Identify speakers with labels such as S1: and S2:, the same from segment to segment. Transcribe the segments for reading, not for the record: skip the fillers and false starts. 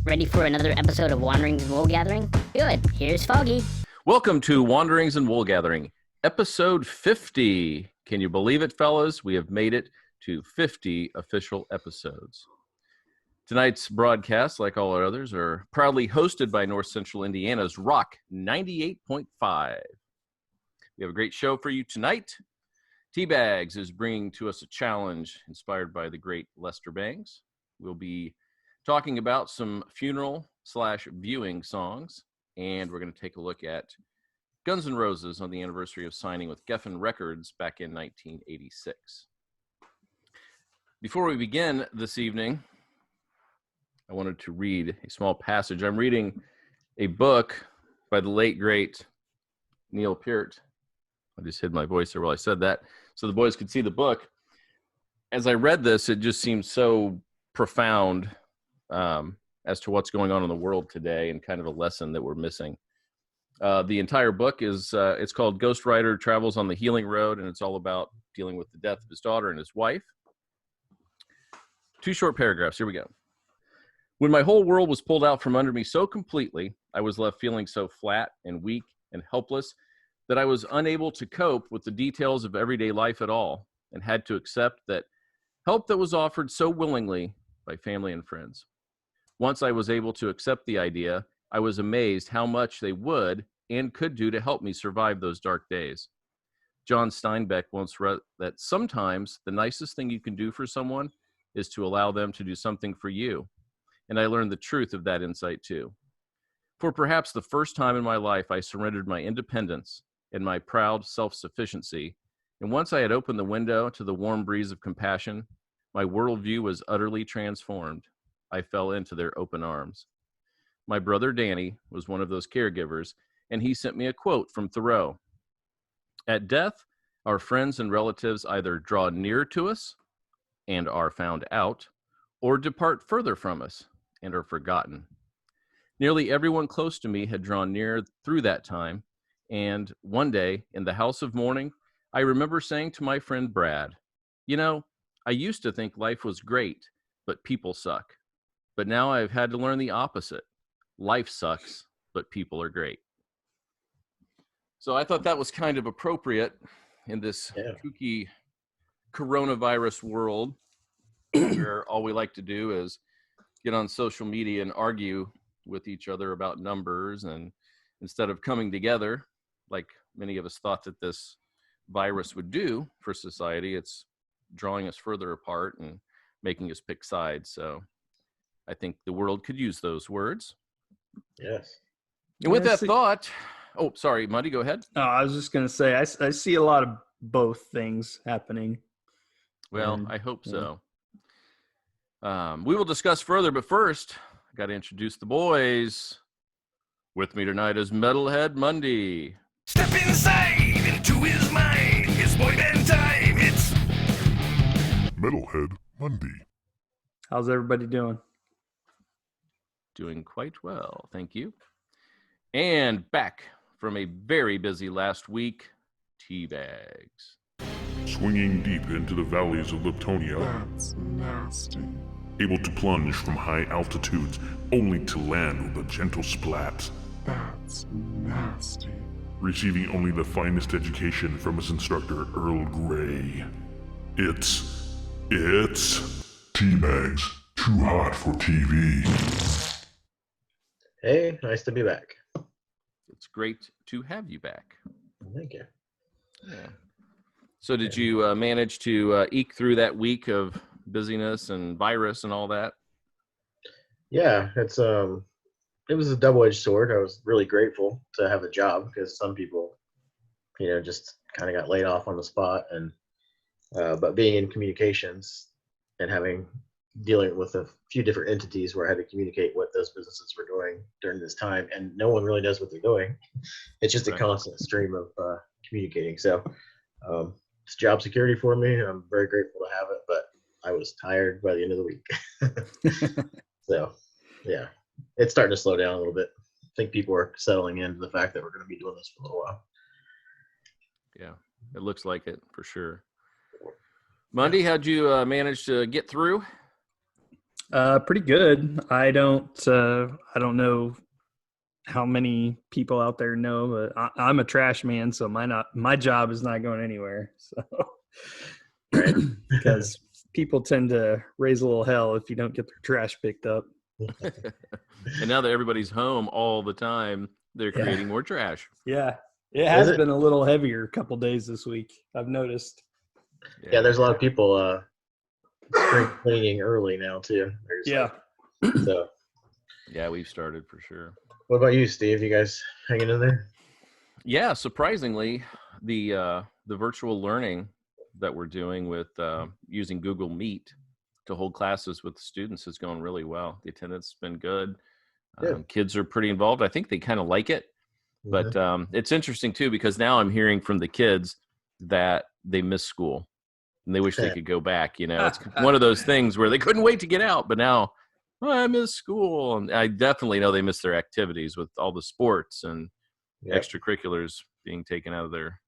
S1: Ready for another episode of Wanderings and Woolgathering? Good. Here's Foggy.
S2: Welcome to Wanderings and Woolgathering, episode 50. Can you believe it, fellas? We have made it to 50 official episodes. Tonight's broadcasts, like all our others, are proudly hosted by North Central Indiana's Rock 98.5. We have a great show for you tonight. T-Bags is bringing to us a challenge inspired by the great Lester Bangs. We'll be talking about some funeral/viewing songs, and we're going to take a look at Guns N' Roses on the anniversary of signing with Geffen Records back in 1986. Before we begin this evening, I wanted to read a small passage. I'm reading a book by the late, great Neil Peart. I just hid my voice there while I said that, so the boys could see the book. As I read this, it just seemed so profound as to what's going on in the world today and kind of a lesson that we're missing. The entire book is, it's called Ghost Rider Travels on the Healing Road, and it's all about dealing with the death of his daughter and his wife. 2 short paragraphs. Here we go. When my whole world was pulled out from under me so completely, I was left feeling so flat and weak and helpless that I was unable to cope with the details of everyday life at all, and had to accept that help that was offered so willingly by family and friends. Once I was able to accept the idea, I was amazed how much they would and could do to help me survive those dark days. John Steinbeck once wrote that sometimes the nicest thing you can do for someone is to allow them to do something for you. And I learned the truth of that insight too. For perhaps the first time in my life, I surrendered my independence and my proud self-sufficiency. And once I had opened the window to the warm breeze of compassion, my worldview was utterly transformed. I fell into their open arms. My brother Danny was one of those caregivers, and he sent me a quote from Thoreau. At death, our friends and relatives either draw near to us and are found out, or depart further from us and are forgotten. Nearly everyone close to me had drawn near through that time, and one day in the house of mourning, I remember saying to my friend Brad, you know, I used to think life was great, but people suck. But now I've had to learn the opposite. Life sucks, but people are great. So I thought that was kind of appropriate in this kooky coronavirus world where all we like to do is get on social media and argue with each other about numbers, and instead of coming together like many of us thought that this virus would do for society, it's drawing us further apart and making us pick sides. So I think the world could use those words.
S3: Yes.
S2: And with that thought, oh, sorry, Muddy, go ahead.
S4: Oh, I was just going to say, I see a lot of both things happening.
S2: Well, I hope so. We will discuss further, but first, I got to introduce the boys. With me tonight is Metalhead Mundy.
S5: Step inside into his mind. It's boy band time. It's
S6: Metalhead Mundy.
S4: How's everybody doing?
S2: Doing quite well, thank you. And back from a very busy last week, T-Bags.
S6: Swinging deep into the valleys of Liptonia.
S7: That's nasty.
S6: Able to plunge from high altitudes only to land with a gentle splat.
S7: That's nasty.
S6: Receiving only the finest education from his instructor, Earl Grey. It's T-Bags, too hot for TV.
S3: Hey, nice to be back.
S2: It's great to have you back.
S3: Thank you.
S2: Yeah. So did you manage to eke through that week of busyness and virus and all that?
S3: Yeah, it was a double-edged sword. I was really grateful to have a job because some people, just kind of got laid off on the spot. And but being in communications and dealing with a few different entities where I had to communicate what those businesses were doing during this time, and no one really knows what they're doing. It's just a constant stream of communicating. So it's job security for me. I'm very grateful to have it, but I was tired by the end of the week. So yeah, it's starting to slow down a little bit. I think people are settling into the fact that we're going to be doing this for a little while.
S2: Yeah, it looks like it for sure. Mundy, how'd you manage to get through?
S4: Pretty good. I don't know how many people out there know, but I'm a trash man, so my job is not going anywhere. So,
S3: Right.
S4: because people tend to raise a little hell if you don't get their trash picked up.
S2: And now that everybody's home all the time, they're
S4: Yeah.
S2: creating more trash.
S4: Yeah, it has
S3: it?
S4: been a little heavier a couple days this week. I've noticed.
S3: Yeah, there's a lot of people spring cleaning early now too.
S4: Yeah.
S3: So,
S2: Yeah, we've started for sure.
S3: what about you, Steve? You guys hanging in there?
S2: Yeah, surprisingly, the virtual learning that we're doing with using Google Meet to hold classes with students is going really well. The attendance has been good.
S3: Good.
S2: Kids are pretty involved. I think they kind of like it. But
S3: Mhm.
S2: it's interesting, too, because now I'm hearing from the kids that they miss school and they wish they could go back. You know, it's one of those things where they couldn't wait to get out. But now, oh, I miss school. And I definitely know they miss their activities with all the sports and
S3: Yep.
S2: extracurriculars being taken out of their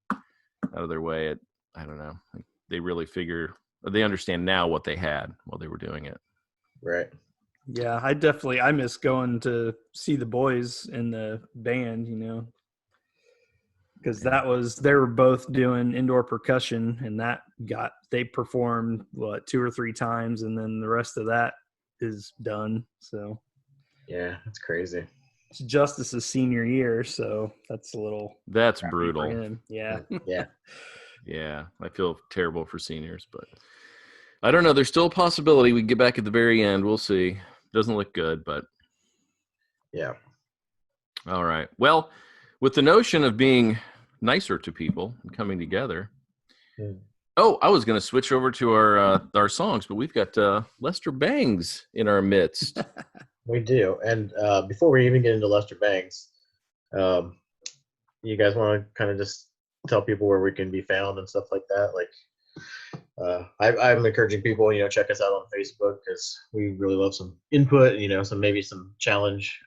S2: way. I don't know. They really they understand now what they had while they were doing it.
S3: Right.
S4: Yeah, I miss going to see the boys in the band, because they were both doing indoor percussion, and they performed 2 or 3 times, and then the rest of that is done. So
S3: Yeah, that's crazy.
S4: it's Justice's senior year, so that's
S2: That's
S4: crappy
S2: brutal.
S4: for him. Yeah.
S3: Yeah.
S2: Yeah, I feel terrible for seniors, but I don't know. There's still a possibility we can get back at the very end. We'll see. Doesn't look good, but
S3: Yeah.
S2: all right. Well, with the notion of being nicer to people and coming together.
S3: Hmm.
S2: Oh, I was going to switch over to our songs, but we've got Lester Bangs in our midst.
S3: We do. And before we even get into Lester Bangs, you guys want to kind of just tell people where we can be found and stuff like that? Like, I'm encouraging people, check us out on Facebook because we really love some input, maybe some challenge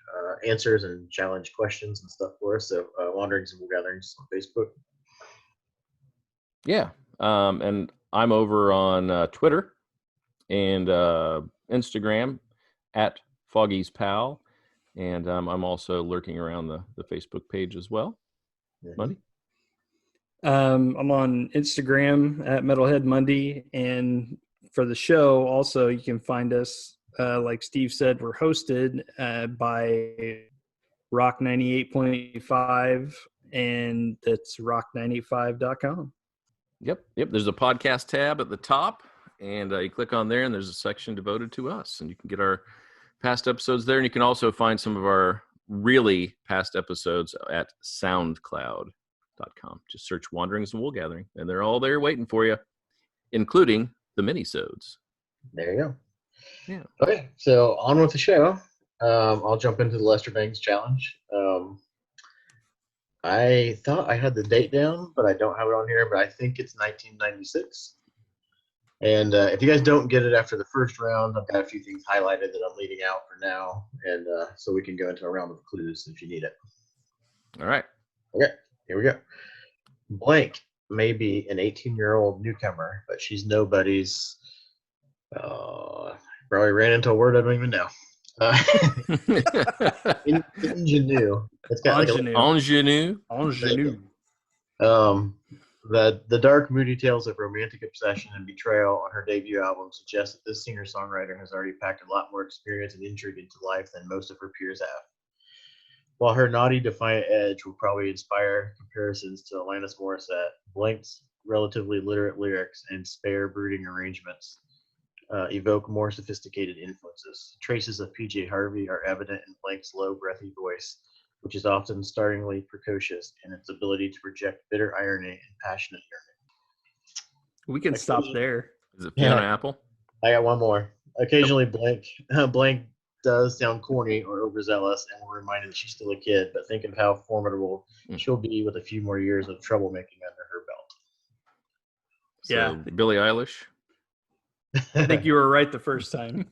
S3: answers and challenge questions and stuff for us. So, Wanderings and Woolgatherings on Facebook.
S2: Yeah. And I'm over on Twitter and Instagram at Foggy's Pal. And I'm also lurking around the Facebook page as well. Mundy?
S4: I'm on Instagram at Metalhead Mundy, and for the show, also you can find us. Like Steve said, we're hosted by Rock 98.5, and that's rock985.com.
S2: Yep. There's a podcast tab at the top, and you click on there, and there's a section devoted to us, and you can get our past episodes there, and you can also find some of our really past episodes at SoundCloud.com. Just search Wanderings and Woolgathering, and they're all there waiting for you, including the minisodes.
S3: There you go.
S2: Yeah.
S3: Okay, so on with the show. I'll jump into the Lester Bangs challenge. I thought I had the date down, but I don't have it on here. But I think it's 1996. And if you guys don't get it after the first round, I've got a few things highlighted that I'm leaving out for now, and so we can go into a round of clues if you need it.
S2: All right.
S3: Okay, here we go. Blank may be an 18-year-old newcomer, but she's nobody's. Probably ran into a word I don't even know. Ingenue. It's got
S4: Ingenue.
S2: Ingenue.
S3: The dark, moody tales of romantic obsession and betrayal on her debut album suggest that this singer-songwriter has already packed a lot more experience and intrigue into life than most of her peers have. While her naughty, defiant edge will probably inspire comparisons to Alanis Morissette, Blank's relatively literate lyrics and spare, brooding arrangements evoke more sophisticated influences. Traces of P.J. Harvey are evident in Blank's low, breathy voice, which is often startlingly precocious in its ability to project bitter irony and passionate yearning.
S4: We can stop there.
S2: Is it Fiona Apple?
S3: I got one more. Occasionally, Blank does sound corny or overzealous, and we're reminded that she's still a kid, but think of how formidable she'll be with a few more years of troublemaking under her belt.
S2: So,
S4: Yeah.
S2: Billie Eilish?
S4: I think you were right the first time.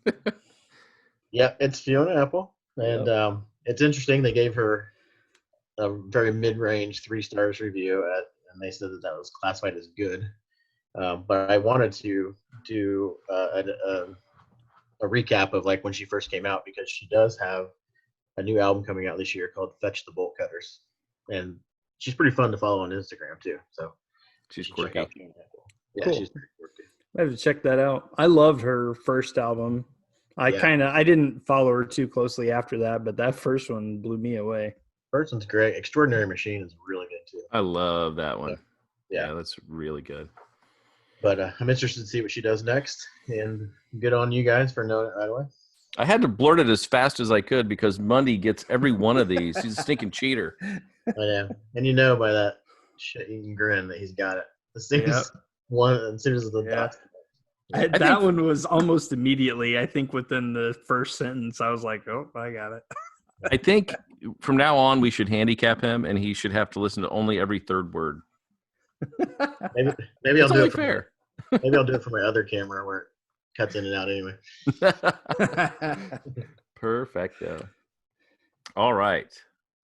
S3: Yeah, it's Fiona Apple, and it's interesting. They gave her a very mid-range 3 stars review and they said that was classified as good. But I wanted to do a recap of like when she first came out, because she does have a new album coming out this year called Fetch the Bolt Cutters, and she's pretty fun to follow on Instagram too. So
S2: She's
S3: you should check
S2: quirky.
S3: out the example. Yeah,
S4: Cool.
S3: she's pretty quirky.
S4: I have to check that out. I loved her first album. I didn't follow her too closely after that, but that first one blew me away.
S3: First one's great. Extraordinary Machine is really good too.
S2: I love that one.
S3: Yeah.
S2: That's really good.
S3: But I'm interested to see what she does next, and good on you guys for knowing it right away.
S2: I had to blurt it as fast as I could because Mundy gets every one of these. He's a stinking cheater.
S3: I know, and you know by that shit-eating grin that he's got it. As soon as the dots.
S4: That one was almost immediately. I think within the first sentence, I was like, "Oh, I got it."
S2: I think from now on we should handicap him, and he should have to listen to only every third word.
S3: Maybe I'll
S2: It's
S3: do
S2: only
S3: it.
S2: fair.
S3: Maybe I'll do it for my other camera where it cuts in and out anyway.
S2: Perfecto. All right.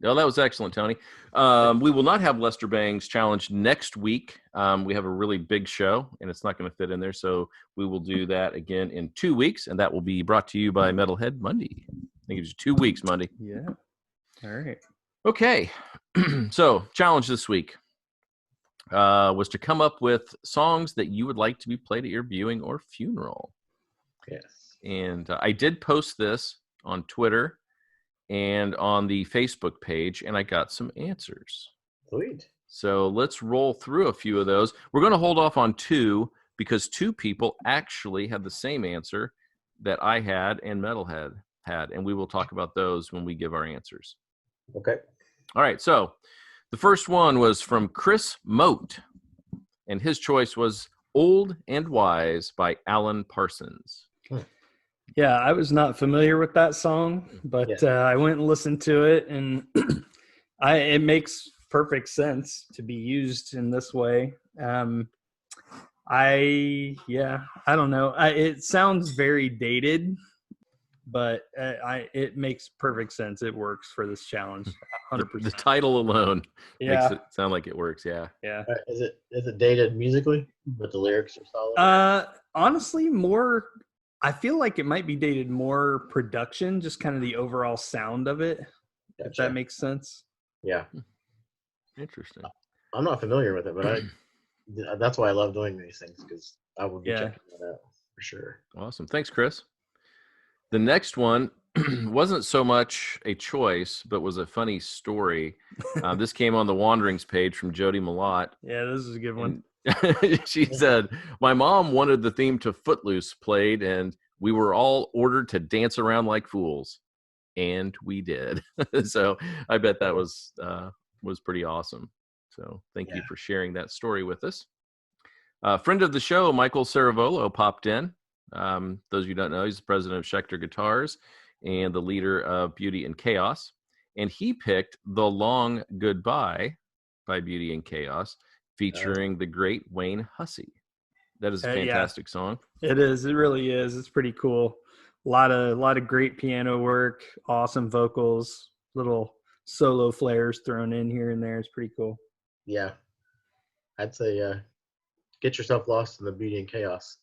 S2: No, that was excellent, Tony. We will not have Lester Bangs challenge next week. We have a really big show, and it's not going to fit in there. So we will do that again in 2 weeks, and that will be brought to you by Metalhead Mundy. I think it's 2 weeks, Mundy.
S4: Yeah. All right.
S2: Okay. So challenge this week was to come up with songs that you would like to be played at your viewing or funeral.
S3: Yes.
S2: And I did post this on Twitter and on the Facebook page, and I got some answers.
S3: Sweet.
S2: So let's roll through a few of those. We're going to hold off on 2 because 2 people actually had the same answer that I had and Metalhead had, and we will talk about those when we give our answers.
S3: Okay.
S2: All right, so the first one was from Chris Moat, and his choice was Old and Wise by Alan Parsons.
S4: Yeah, I was not familiar with that song, but I went and listened to it, and it makes perfect sense to be used in this way. I don't know. It sounds very dated, but it makes perfect sense. It works for this challenge, 100%.
S2: The title alone makes
S4: Yeah.
S2: it sound like it works. Yeah.
S4: Yeah.
S3: Is it dated musically, but the lyrics are solid?
S4: Honestly, more. I feel like it might be dated more production, just kind of the overall sound of it. If
S3: Gotcha.
S4: that makes sense.
S3: Yeah.
S2: Interesting.
S3: I'm not familiar with it, but that's why I love doing these things, because I will be
S4: Yeah.
S3: checking that out for sure.
S2: Awesome. Thanks, Chris. The next one wasn't so much a choice, but was a funny story. This came on the Wanderings page from Jody Malott.
S4: Yeah, this is a good one.
S2: She said, my mom wanted the theme to Footloose played, and we were all ordered to dance around like fools. And we did. So I bet that was pretty awesome. So thank you for sharing that story with us. Friend of the show, Michael Saravolo, popped in. Those of you who don't know, he's the president of Schecter Guitars and the leader of Beauty and Chaos. And he picked The Long Goodbye by Beauty and Chaos, featuring the great Wayne Hussey. That is a fantastic song.
S4: It is. It really is. It's pretty cool. A lot of great piano work, awesome vocals, little solo flares thrown in here and there. It's pretty cool.
S3: Yeah. I'd say get yourself lost in the Beauty and Chaos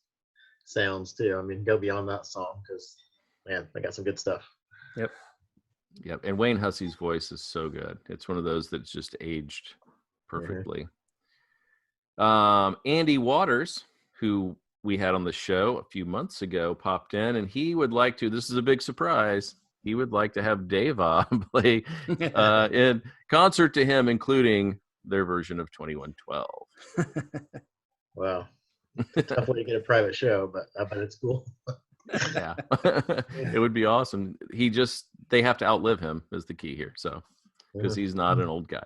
S3: sounds too. I mean, go beyond that song, because man, they got some good stuff.
S4: Yep.
S2: And Wayne Hussey's voice is so good. It's one of those that's just aged perfectly. Andy Waters, who we had on the show a few months ago, popped in, and he would like to, this is a big surprise, he would like to have Deva play in concert to him, including their version of 2112.
S3: Wow. Tough way to get a private show, but I bet it's cool.
S2: Yeah. It would be awesome. They have to outlive him is the key here. So, because he's not an old guy.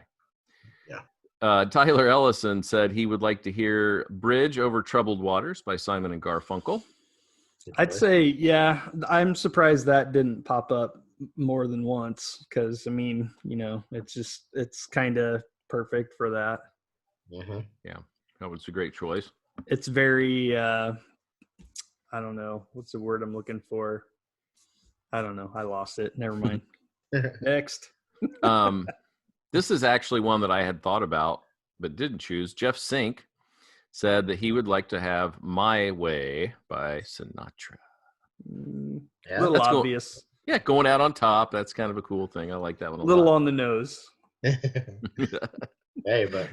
S3: Yeah.
S2: Tyler Ellison said he would like to hear Bridge Over Troubled Waters by Simon and Garfunkel.
S4: I'd say, yeah, I'm surprised that didn't pop up more than once, because, I mean, it's kind of perfect for that.
S3: Mm-hmm.
S2: Yeah, that was a great choice.
S4: It's very, I don't know, what's the word I'm looking for? I don't know. I lost it. Never mind. Next.
S2: This is actually one that I had thought about but didn't choose. Jeff Sink said that he would like to have My Way by Sinatra.
S3: Yeah.
S4: A little
S2: That's cool.
S4: obvious.
S2: Yeah, going out on top. That's kind of a cool thing. I like that one a
S4: A little
S2: lot.
S4: on the nose.
S3: Hey, but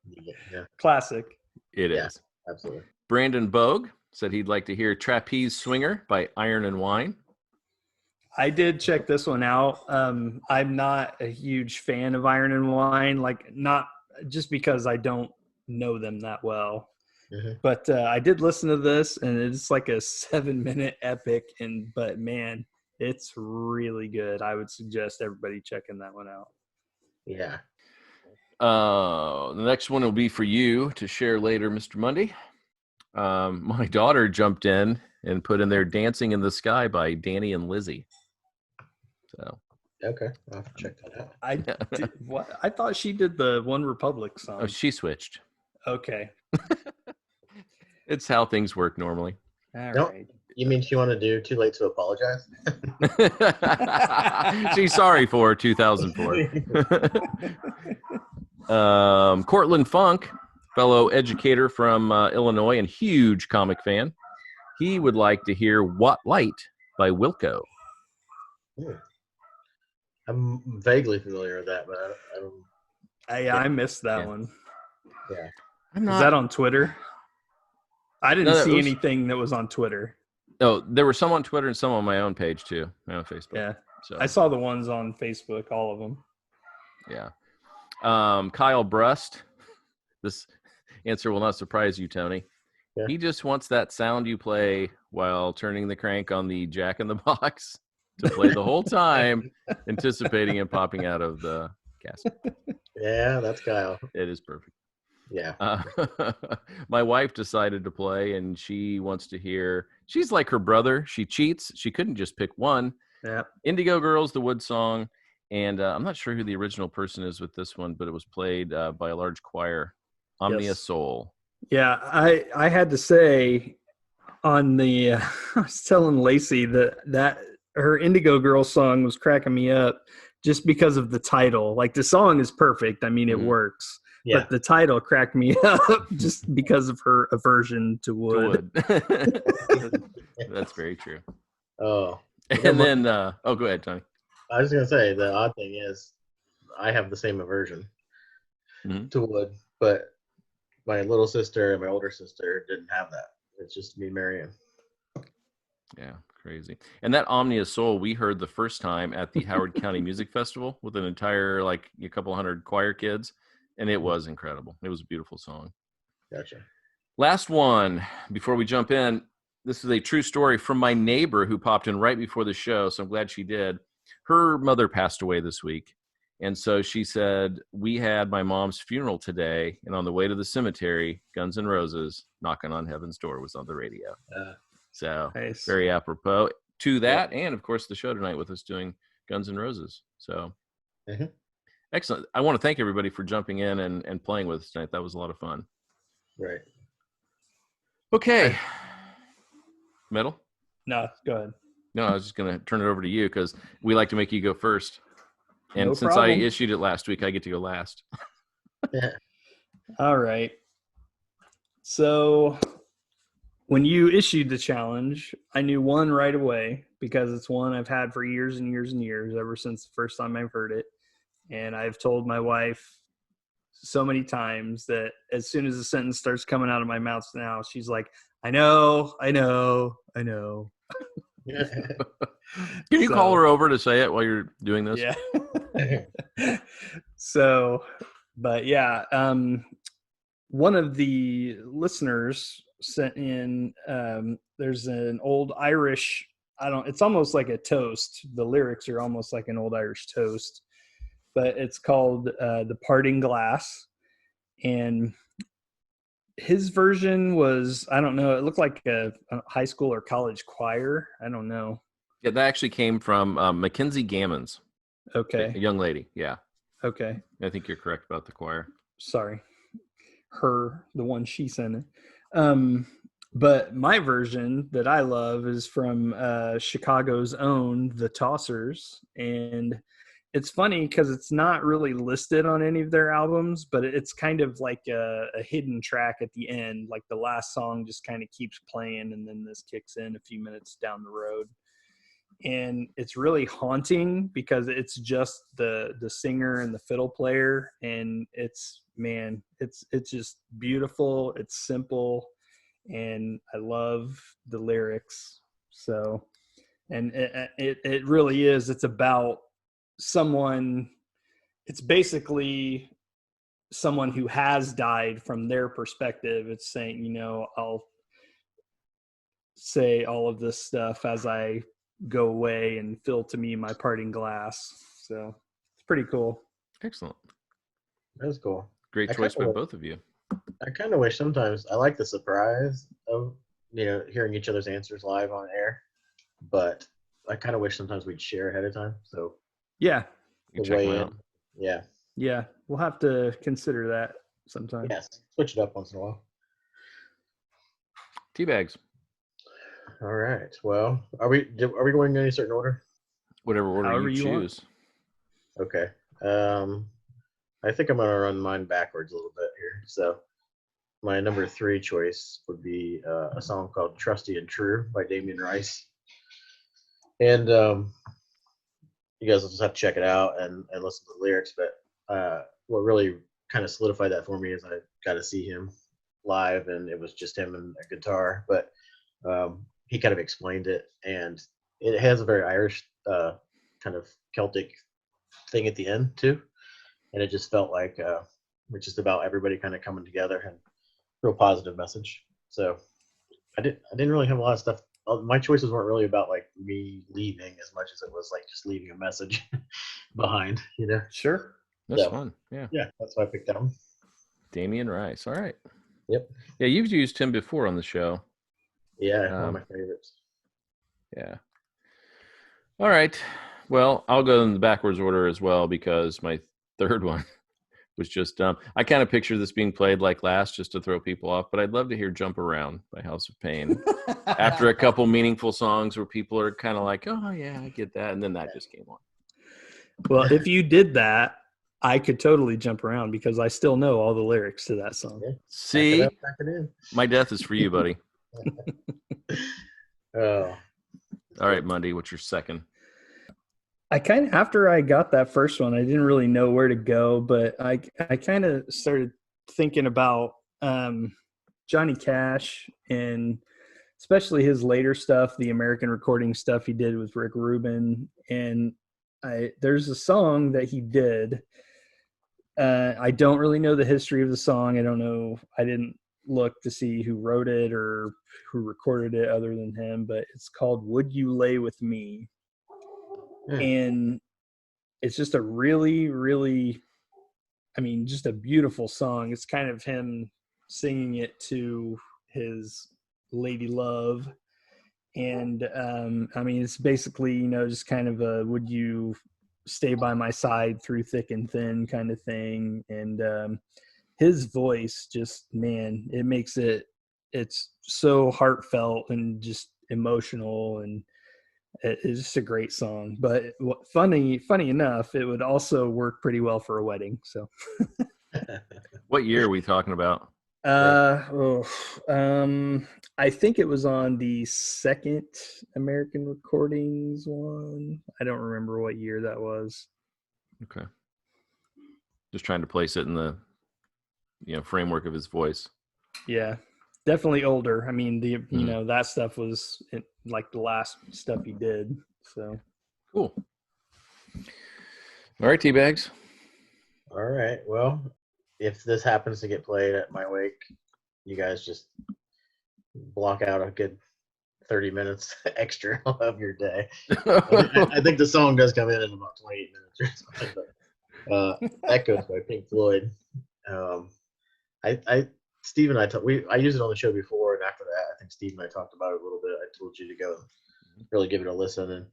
S3: yeah,
S4: Classic.
S2: It
S3: Yeah.
S2: is.
S3: absolutely.
S2: Brandon Bogue said he'd like to hear Trapeze Swinger by Iron and Wine.
S4: I did check this one out. I'm not a huge fan of Iron and Wine, like not just because I don't know them that well.
S3: Mhm.
S4: But I did listen to this, and it's like a 7-minute epic. But man, it's really good. I would suggest everybody checking that one out.
S3: Yeah.
S2: The next one will be for you to share later, Mr. Mundy. My daughter jumped in and put in there "Dancing in the Sky" by Danny and Lizzie. So
S3: Okay. I'll have to check that out.
S4: I did, what I thought she did the One Republic song.
S2: oh, she switched.
S4: Okay,
S2: It's how things work normally.
S4: all
S3: Nope.
S4: right.
S3: You mean she want to do Too Late to Apologize?
S2: She's sorry for 2004. Cortland Funk, fellow educator from Illinois and huge comic fan. He would like to hear "What Light" by Wilco.
S3: I'm vaguely familiar with that, but I don't.
S4: I missed that
S2: Yeah.
S4: one.
S3: Yeah.
S2: I'm
S4: Is that on Twitter? I didn't
S2: No, that
S4: see
S2: was-
S4: anything that was on Twitter.
S2: Oh, there were some on Twitter and some on my own page too, my own Facebook.
S4: Yeah,
S2: So
S4: I saw the ones on Facebook, all of them.
S2: yeah. Kyle Brust. This answer will not surprise you, Tony.
S3: Yeah.
S2: He just wants that sound you play while turning the crank on the Jack in the Box to play the whole time, anticipating him popping out of the casket.
S3: Yeah, that's Kyle.
S2: It is perfect.
S3: Yeah.
S2: My wife decided to play, and she wants to hear. She's like her brother. She cheats. She couldn't just pick one.
S4: Yeah.
S2: Indigo Girls, the Wood Song, and I'm not sure who the original person is with this one, but it was played by a large choir, Omnia
S4: Yes.
S2: Soul.
S4: Yeah, I had to say on the I was telling Lacey that her Indigo Girl song was cracking me up just because of the title. Like the song is perfect. I mean, it
S2: Mhm.
S4: works.
S3: Yeah.
S4: But the title cracked me up just because of her aversion to wood.
S2: That's very true.
S3: Oh,
S2: And then, go ahead, Tony.
S3: I was gonna say the odd thing is, I have the same aversion
S2: Mhm.
S3: to wood, but my little sister and my older sister didn't have that. It's just me, Marion.
S2: Yeah, crazy. And that Omnia Soul, we heard the first time at the Howard County Music Festival with an entire, like, a couple hundred choir kids, and it was incredible. It was a beautiful song.
S3: Gotcha.
S2: Last one before we jump in. This is a true story from my neighbor who popped in right before the show, so I'm glad she did. Her mother passed away this week, and so she said, we had my mom's funeral today, and on the way to the cemetery, Guns N' Roses, Knocking on Heaven's Door was on the radio. So
S4: Nice.
S2: very apropos to that, and of course the show tonight with us doing Guns N' Roses. So
S3: Mhm.
S2: excellent. I want to thank everybody for jumping in and playing with us tonight. That was a lot of fun.
S3: Right.
S2: Okay. Metal?
S4: No, go ahead.
S2: No, I was just going to turn it over to you because we like to make you go first. And
S4: No
S2: since
S4: problem.
S2: I issued it last week, I get to go last.
S3: Yeah.
S4: All right. So when you issued the challenge, I knew one right away because it's one I've had for years and years and years, ever since the first time I've heard it. And I've told my wife so many times that as soon as the sentence starts coming out of my mouth now, she's like, I know.
S2: Can you
S4: So-
S2: call her over to say it while you're doing this?
S4: Yeah. So, but yeah, one of the listeners sent in, there's an old Irish, it's almost like a toast. The lyrics are almost like an old Irish toast, but it's called The Parting Glass. And his version was, I don't know, it looked like a high school or college choir. I don't know.
S2: Yeah, that actually came from Mackenzie Gammons, a
S4: Okay.
S2: young lady. Yeah,
S4: Okay.
S2: I think you're correct about the choir.
S4: Sorry. The one she sent in. But my version that I love is from Chicago's own The Tossers, and it's funny because it's not really listed on any of their albums, but it's kind of like a hidden track at the end. Like the last song just kind of keeps playing, and then this kicks in a few minutes down the road. And it's really haunting because it's just the singer and the fiddle player, and it's just beautiful. It's simple, and I love the lyrics. So, and it really is. It's about someone. It's basically someone who has died from their perspective. It's saying, I'll say all of this stuff as I go away and fill to me my parting glass. So it's pretty cool.
S2: Excellent.
S3: That's cool.
S2: Great choice by both of you.
S3: I kind of wish sometimes I like the surprise of hearing each other's answers live on air, but I kind of wish sometimes we'd share ahead of time. So
S4: yeah,
S2: you check them out.
S3: Yeah,
S4: we'll have to consider that sometime.
S3: Yes, switch it up once in a while.
S2: T-Bags.
S3: All right. Well, are we going in any certain order?
S2: Whatever order
S4: However
S2: you
S4: you
S2: choose.
S3: Okay. I think I'm gonna run mine backwards a little bit here. So my number 3 choice would be a song called "Trusty and True" by Damien Rice. And you guys will just have to check it out and listen to the lyrics. But what really kind of solidified that for me is I got to see him live, and it was just him and a guitar. But he kind of explained it, and it has a very Irish kind of Celtic thing at the end too, and it just felt like it's just about everybody kind of coming together and real positive message. So I didn't really have a lot of stuff. My choices weren't really about like me leaving as much as it was like just leaving a message behind,
S4: Sure.
S2: That's fun. Yeah.
S3: Yeah, that's why I picked that one.
S2: Damien Rice. All right.
S3: Yep.
S2: Yeah, you've used him before on the show.
S3: Yeah, one of my favorites.
S2: Yeah. All right. Well, I'll go in the backwards order as well because my third one was just dumb. I kind of picture this being played like last just to throw people off, but I'd love to hear Jump Around by House of Pain after a couple meaningful songs where people are kind of like, oh, yeah, I get that. And then that just came on.
S4: Well, if you did that, I could totally jump around because I still know all the lyrics to that song.
S3: Yeah.
S2: See,
S3: Back it in.
S2: my death is for you, buddy.
S3: Oh.
S2: All right, Mundy, what's your second?
S4: I kind of, after I got that first one, I didn't really know where to go, but I kind of started thinking about Johnny Cash and especially his later stuff, the American recording stuff he did with Rick Rubin. And there's a song that he did. I don't really know the history of the song. I don't know. I didn't look to see who wrote it or who recorded it other than him, but it's called "Would You Lay With Me?" And it's just a really, really, just a beautiful song. It's kind of him singing it to his lady love. And, it's basically, just kind of a, would you stay by my side through thick and thin kind of thing. And his voice just, man, it makes it's so heartfelt and just emotional, and it's just a great song. But funny enough, it would also work pretty well for a wedding. So
S2: What year are we talking about?
S4: I think it was on the second American Recordings one. I don't remember what year that was.
S2: Okay. Just trying to place it in the framework of his voice.
S4: Yeah, definitely older. That stuff was like the last stuff he did. So
S2: cool. All right, T-Bags.
S3: All right. Well, if this happens to get played at my wake, you guys just block out a good 30 minutes extra of your day. I think the song does come in about 28 minutes or something. But Echoes by Pink Floyd. Steve and I used it on the show before, and after that, I think Steve and I talked about it a little bit. I told you to go really give it a listen, and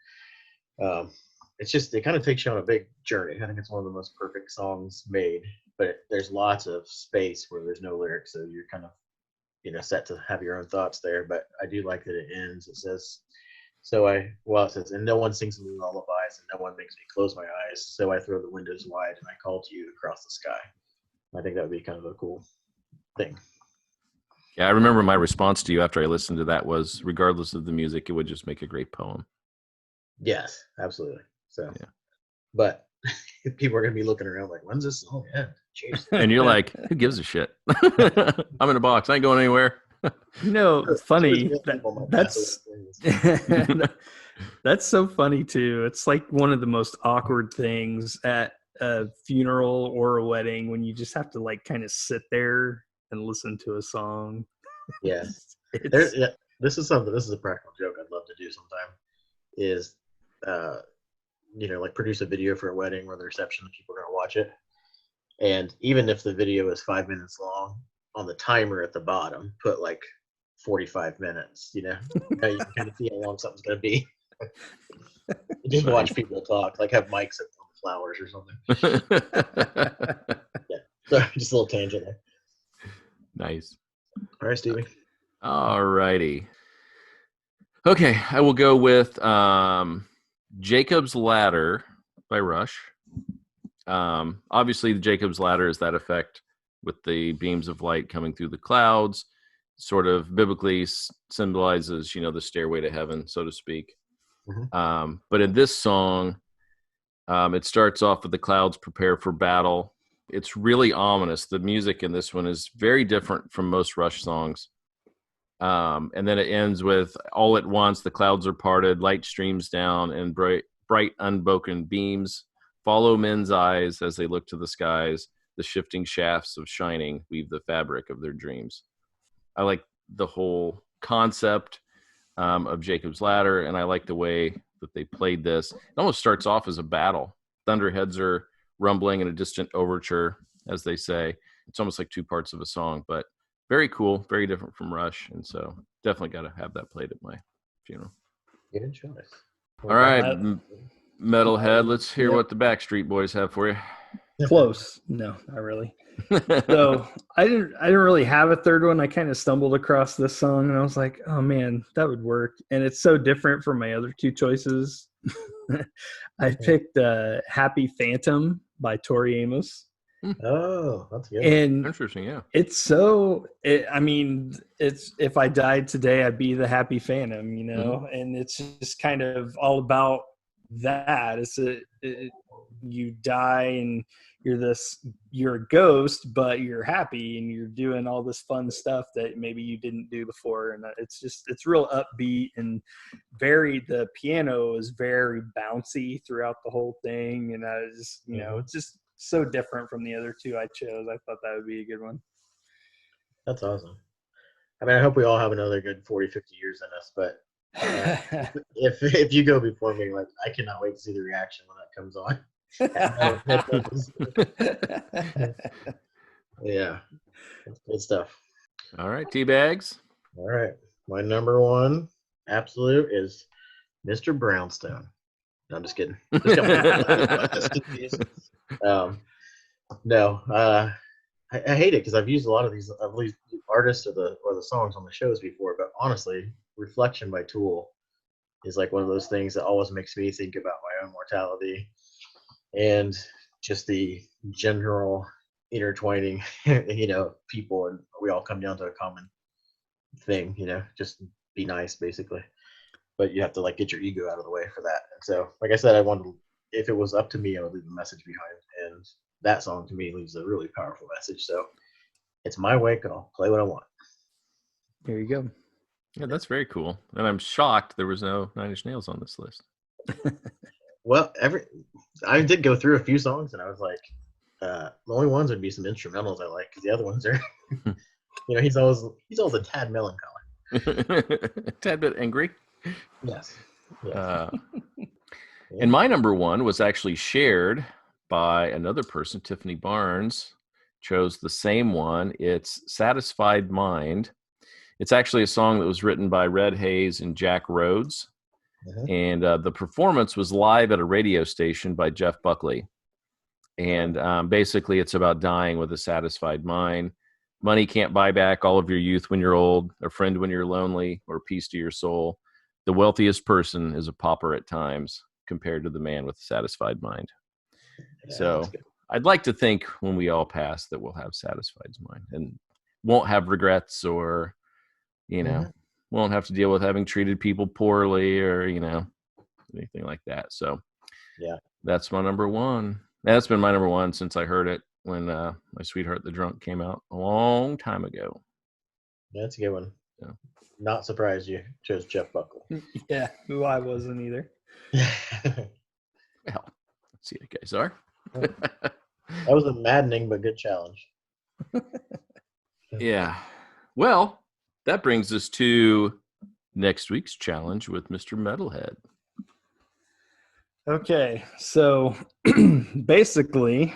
S3: it kind of takes you on a big journey. I think it's one of the most perfect songs made, but there's lots of space where there's no lyrics, so you're kind of set to have your own thoughts there. But I do like that it ends. It says, It says, and no one sings me lullabies, and no one makes me close my eyes. So I throw the windows wide, and I call to you across the sky. I think that would be kind of a cool thing.
S2: Yeah, I remember my response to you after I listened to that was, regardless of the music, it would just make a great poem.
S3: Yes, absolutely. So,
S2: Yeah.
S3: But people are going to be looking around like, when's this song end? Jeez.
S2: And you're like, who gives a shit? I'm in a box. I ain't going anywhere.
S4: It's funny.
S3: People might pass
S4: That's that's so funny too. It's like one of the most awkward things at a funeral or a wedding when you just have to like kind of sit there and listen to a song.
S3: Yes.
S4: It's-
S3: This is a practical joke I'd love to do sometime. Is like produce a video for a wedding where the reception people are going to watch it, and even if the video is 5 minutes long, on the timer at the bottom put like 45 minutes. You can kind of see how long something's going to be. Just watch people talk, like have mics on the flowers or something. Yeah. Sorry, just a little tangent there.
S2: Nice.
S3: All right, Stevie.
S2: All righty. Okay, I will go with Jacob's Ladder by Rush. Obviously, the Jacob's Ladder is that effect with the beams of light coming through the clouds, sort of biblically symbolizes, the stairway to heaven, so to speak.
S3: Mm-hmm.
S2: But in this song, it starts off with the clouds prepare for battle. It's really ominous. The music in this one is very different from most Rush songs. And then it ends with all at once the clouds are parted, light streams down, and bright unbroken beams follow men's eyes as they look to the skies. The shifting shafts of shining weave the fabric of their dreams. I like the whole concept of Jacob's Ladder, and I like the way that they played this. It almost starts off as a battle. Thunderheads are rumbling in a distant overture, as they say. It's almost like two parts of a song, but very cool, very different from Rush, and so definitely got to have that played at my funeral.
S3: Good choice.
S2: All right, Metalhead, let's hear what the Backstreet Boys have for you.
S4: Close. No, not really. So I didn't really have a third one. I kind of stumbled across this song and I was like, oh man, that would work. And it's so different from my other two choices. I picked Happy Phantom by Tori Amos.
S3: Oh, that's good.
S4: And
S2: Interesting, yeah.
S4: it's if I died today, I'd be the Happy Phantom, and it's just kind of all about that. You die and you're a ghost, but you're happy and you're doing all this fun stuff that maybe you didn't do before. And it's real upbeat and the piano is very bouncy throughout the whole thing. And it's just so different from the other two I chose. I thought that would be a good one.
S3: That's awesome. I mean, I hope we all have another good 40, 50 years in us, but if you go before me, like, I cannot wait to see the reaction when that comes on. Yeah, that's good stuff.
S2: All right, T-Bags.
S3: All right, my number one absolute is Mr. Brownstone. No, I'm just kidding. I hate it because I've used a lot of these artists or the songs on the shows before, but honestly, Reflection by Tool is like one of those things that always makes me think about my own mortality and just the general intertwining, people, and we all come down to a common thing, just be nice, basically. But you have to like get your ego out of the way for that. And so, like I said, if it was up to me, I would leave a message behind. And that song to me leaves a really powerful message. So it's my wake. I'll play what I want.
S4: There you go.
S2: Yeah, that's very cool. And I'm shocked there was no Nine Inch Nails on this list.
S3: Well, I did go through a few songs and I was like, the only ones would be some instrumentals I like because the other ones are, he's always a tad melancholy.
S2: Tad bit angry.
S3: Yes.
S2: And my number one was actually shared by another person. Tiffany Barnes chose the same one. It's Satisfied Mind. It's actually a song that was written by Red Hayes and Jack Rhodes. And the performance was live at a radio station by Jeff Buckley. And basically it's about dying with a satisfied mind. Money can't buy back all of your youth when you're old, a friend when you're lonely, or peace to your soul. the wealthiest person is a pauper at times compared to the man with a satisfied mind.
S3: Yeah,
S2: So
S3: that's good.
S2: I'd like to think when we all pass that we'll have satisfied mind and won't have regrets, or, won't have to deal with having treated people poorly, or, anything like that. So
S3: Yeah.
S2: that's my number one. That's been my number one since I heard it when My Sweetheart the Drunk came out a long time ago.
S3: That's a good one.
S2: Yeah.
S3: Not surprised you chose Jeff Buckley.
S4: Yeah, who I wasn't either.
S2: Well, let's see what you guys are.
S3: That was a maddening but good challenge.
S2: Yeah. Well, that brings us to next week's challenge with Mr. Metalhead.
S4: Okay, so basically,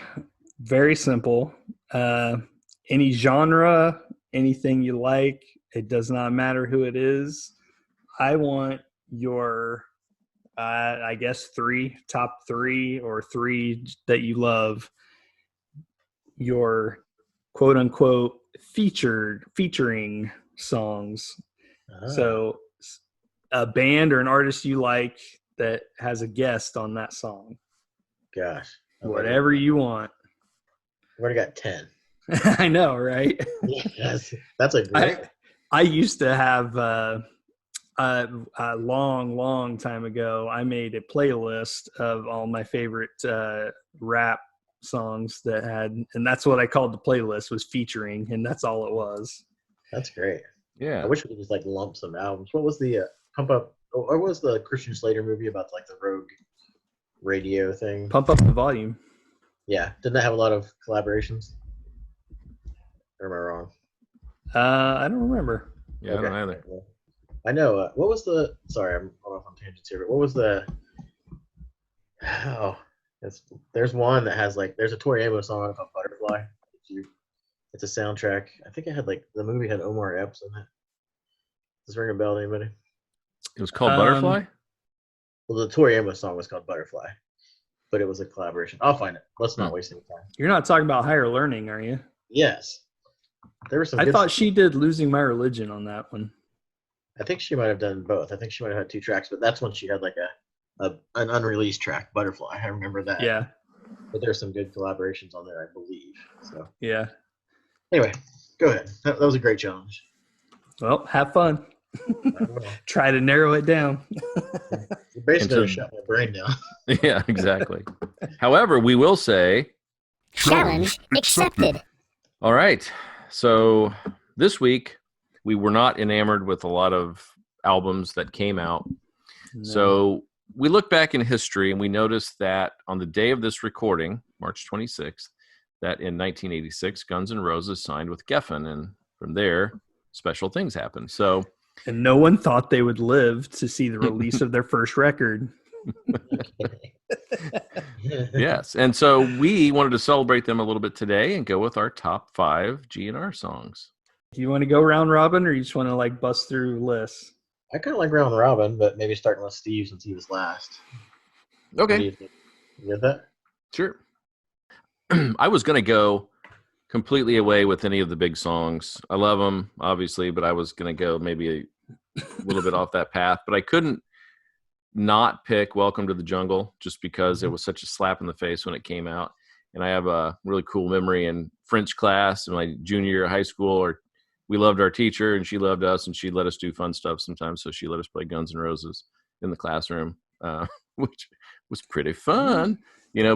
S4: very simple. Any genre, anything you like, it does not matter who it is. I want your, I guess, top three or three that you love, your quote unquote featuring songs. So a band or an artist you like that has a guest on that song.
S3: Gosh.
S4: Whatever you want.
S3: I've already got 10.
S4: I know, right?
S3: Yes. That's a great.
S4: I used to have a long time ago, I made a playlist of all my favorite rap songs that had, and that's what I called the playlist, was featuring, and that's all it was.
S3: That's great.
S2: Yeah.
S3: I wish we could just like lump some albums. What was the Pump Up? Or what was the Christian Slater movie about like the rogue radio thing?
S4: Pump Up the Volume.
S3: Yeah. Didn't that have a lot of collaborations? Or am I wrong?
S4: I don't remember.
S2: Yeah, I don't either.
S3: I know. What was the? Sorry, I'm off on tangents here. But what was the? Oh, there's one that has like there's a Tori Amos song called Butterfly. It's a soundtrack. I think it had like the movie had Omar Epps in it. Does this ring a bell to anybody?
S2: It was called Butterfly?
S3: Well, the Tori Amos song was called Butterfly, but it was a collaboration. I'll find it. Let's not waste any time.
S4: You're not talking about Higher Learning, are you?
S3: Yes. There was some.
S4: I
S3: good
S4: thought
S3: stuff.
S4: she did Losing My Religion on that one.
S3: I think she might have done both. I think she might have had 2 tracks, but that's when she had like an unreleased track, Butterfly. I remember that.
S4: Yeah.
S3: But there's some good collaborations on there, I believe. So
S4: Yeah.
S3: anyway, go ahead. That was a great challenge.
S4: Well, have fun. Try to narrow it down.
S3: You basically shut my brain down.
S2: Yeah, exactly. However, we will say,
S1: Challenge accepted.
S2: all right. So this week, we were not enamored with a lot of albums that came out.
S4: No.
S2: So we look back in history and we noticed that on the day of this recording, March 26th, that in 1986, Guns N' Roses signed with Geffen. And from there, special things happened. So,
S4: And no one thought they would live to see the release of their first record.
S2: yes. And so we wanted to celebrate them a little bit today and go with our top 5 GNR songs.
S4: Do you want to go round robin, or you just want to like bust through lists?
S3: I kind of like round robin, but maybe starting with Steve since he was last. What do
S2: Okay.
S3: you think? You get that?
S2: Sure. I was going to go completely away with any of the big songs. I love them, obviously, but I was going to go maybe a little bit off that path. But I couldn't not pick Welcome to the Jungle just because it was such a slap in the face when it came out. And I have a really cool memory in French class in my junior year of high school, or we loved our teacher and she loved us and she let us do fun stuff sometimes. So she let us play Guns N' Roses in the classroom, which was pretty fun,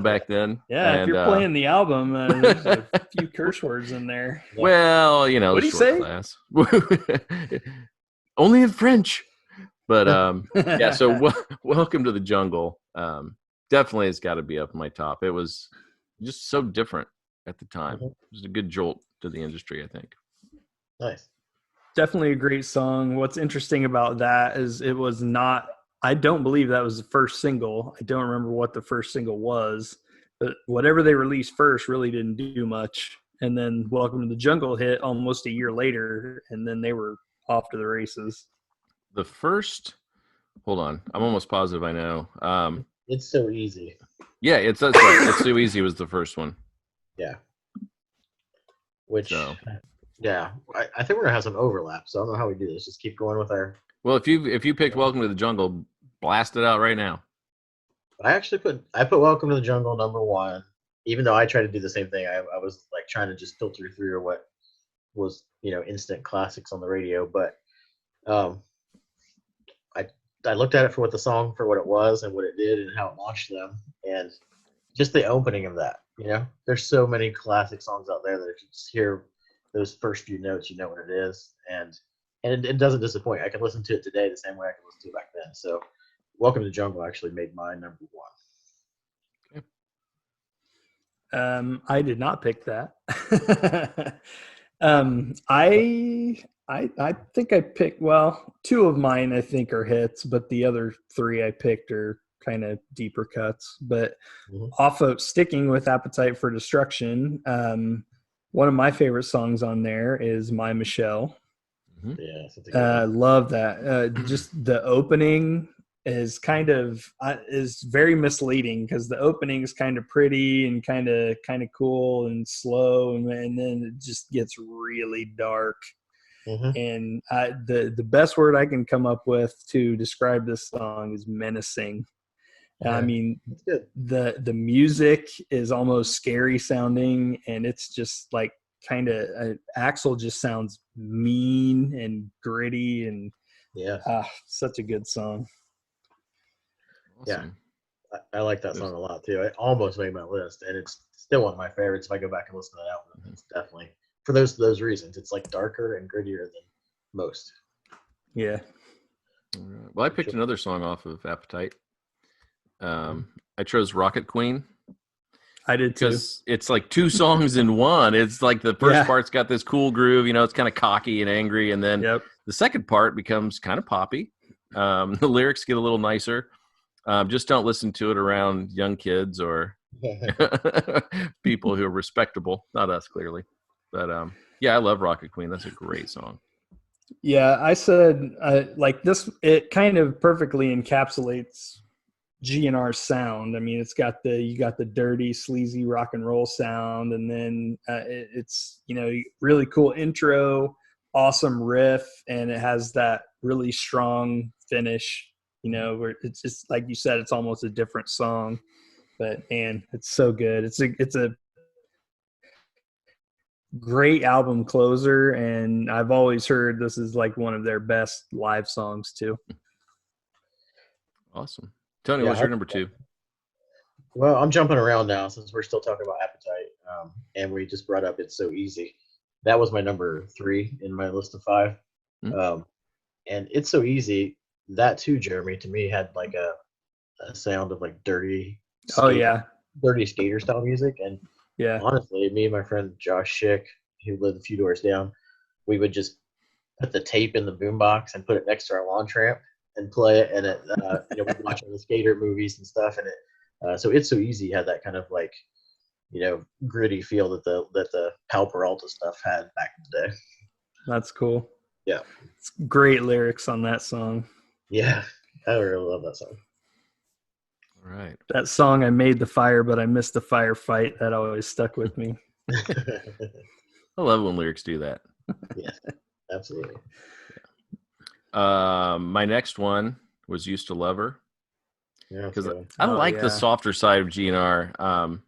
S2: back then.
S4: Yeah,
S2: and,
S4: if you're playing the album, there's a few curse words in there.
S2: Well,
S4: What'd he say?
S2: class. Only in French. But yeah, so Welcome to the Jungle definitely has got to be up in my top. It was just so different at the time. It was a good jolt to the industry, I think.
S3: Nice.
S4: Definitely a great song. What's interesting about that is it was not, I don't believe that was the first single. I don't remember what the first single was, but whatever they released first really didn't do much. And then Welcome to the Jungle hit almost a year later, and then they were off to the races.
S2: The first, hold on, I'm almost positive I know.
S3: It's so easy.
S2: Yeah, that's right. It's So Easy was the first one.
S3: Yeah. Which
S2: So.
S3: Yeah, I think we're gonna have some overlap, so I don't know how we do this. Just keep going with our.
S2: Well, if you picked Welcome to the Jungle, blast it out right now.
S3: I actually put Welcome to the Jungle number one, even though I tried to do the same thing. I was like trying to just filter through what was instant classics on the radio, but um, I I looked at it for what it was and what it did and how it launched them, and just the opening of that. There's so many classic songs out there that if you just hear those first few notes, you know what it is, and it doesn't disappoint. I can listen to it today the same way I could listen to it back then. So, Welcome to the Jungle actually made my number one.
S4: I did not pick that. I think I picked, well, two of mine I think are hits, but the other three I picked are kind of deeper cuts. But off of sticking with Appetite for Destruction, one of my favorite songs on there is My Michelle.
S3: Yeah,
S4: love that. Just the opening is is very misleading because the opening is kind of pretty and kind of cool and slow, and then it just gets really dark. And the best word I can come up with to describe this song is menacing. I mean, the music is almost scary sounding, and it's just like Axl just sounds mean and gritty, and such a good song.
S2: Awesome.
S3: Yeah, I like that song a lot too. It almost made my list, and it's still one of my favorites. If I go back and listen to that album, it's definitely for those reasons. It's like darker and grittier than most.
S4: Yeah.
S2: Well, I picked another song off of Appetite. I chose Rocket Queen.
S4: I did too.
S2: Because it's like two songs in one. It's like the first part's got this cool groove, it's kind of cocky and angry, and then the second part becomes kind of poppy. The lyrics get a little nicer. Just don't listen to it around young kids or people who are respectable. Not us, clearly. But I love Rocket Queen. That's a great song.
S4: Yeah, I said like this. It kind of perfectly encapsulates GNR's sound. I mean, you got the dirty, sleazy rock and roll sound, and then it's really cool intro, awesome riff, and it has that really strong finish. Where it's just like you said, it's almost a different song, but man, it's so good. It's a great album closer, and I've always heard this is like one of their best live songs too.
S2: Awesome. Tony, what's your number two?
S3: Well, I'm jumping around now since we're still talking about Appetite, and we just brought up It's So Easy. That was my number three in my list of five. And It's So Easy, that too, Jeremy, to me had like a sound of like dirty skater style music. And honestly, me and my friend Josh Schick, who lived a few doors down, we would just put the tape in the boombox and put it next to our lawn tramp and play it, and it we'd watch all the skater movies and stuff, and it so It's So Easy had that kind of like gritty feel that the Pal Peralta stuff had back in the day.
S4: That's cool.
S3: Yeah,
S4: it's great lyrics on that song.
S3: Yeah, I really love that song.
S2: All right,
S4: that song, I made the fire but I missed the firefight, that always stuck with me.
S2: I love when lyrics do that.
S3: Yeah, absolutely.
S2: My next one was Used to Love Her.
S3: Yeah,
S2: because I like the softer side of GNR.